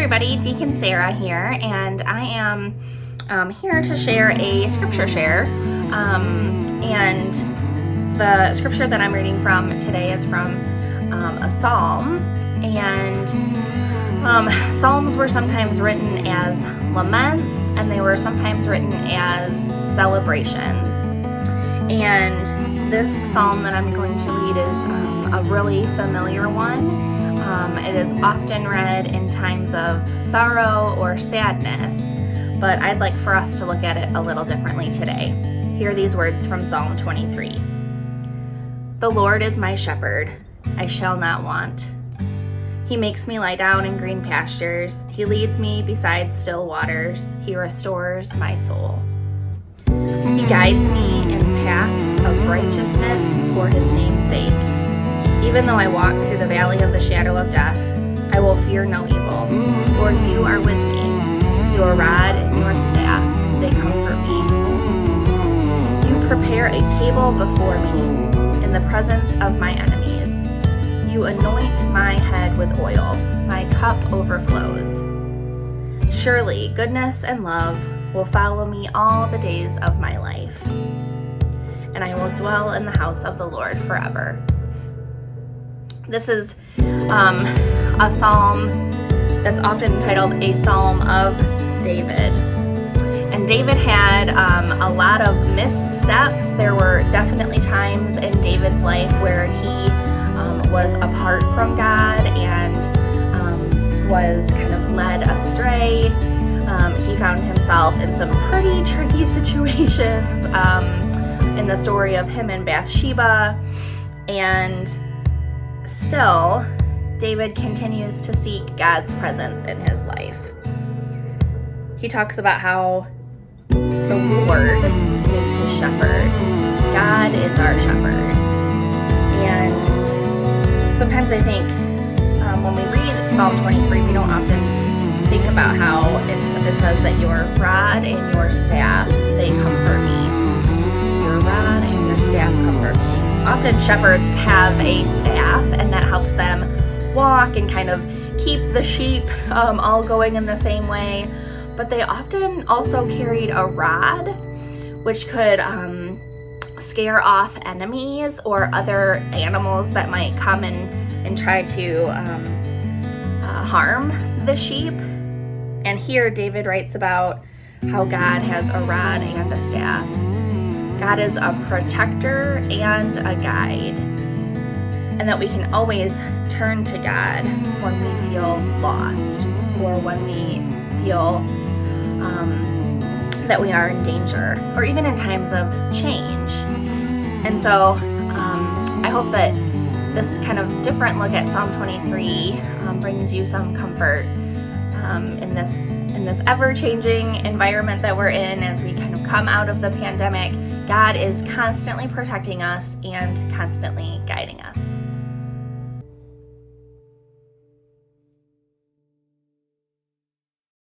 everybody, Deacon Sarah here, and I am here to share a scripture share. And the scripture that I'm reading from today is from a psalm. And psalms were sometimes written as laments, and they were sometimes written as celebrations. And this psalm that I'm going to read is a really familiar one. It is often read in times of sorrow or sadness, but I'd like for us to look at it a little differently today. Hear these words from Psalm 23. The Lord is my shepherd, I shall not want. He makes me lie down in green pastures. He leads me beside still waters. He restores my soul. He guides me in paths of righteousness for his name's sake. Even though I walk through the valley of the shadow of death, I will fear no evil, for you are with me. Your rod and your staff, they comfort me. You prepare a table before me in the presence of my enemies. You anoint my head with oil. My cup overflows. Surely goodness and love will follow me all the days of my life, and I will dwell in the house of the Lord forever. This is a psalm that's often titled a Psalm of David. And David had a lot of missteps. There were definitely times in David's life where he was apart from God and was kind of led astray. He found himself in some pretty tricky situations in the story of him and Bathsheba. And still, David continues to seek God's presence in his life. He talks about how the Lord is his shepherd. God is our shepherd. And sometimes I think when we read Psalm 23, we don't often think about how it says that your rod and your staff, they comfort me. Your rod and your staff comfort me. Often shepherds have a staff, and that helps them walk and kind of keep the sheep all going in the same way. But they often also carried a rod, which could scare off enemies or other animals that might come and try to harm the sheep. And here David writes about how God has a rod and a staff. God is a protector and a guide, and that we can always turn to God when we feel lost or when we feel that we are in danger, or even in times of change. And so I hope that this kind of different look at Psalm 23 brings you some comfort in this ever-changing environment that we're in as we kind of come out of the pandemic. God is constantly protecting us and constantly guiding us.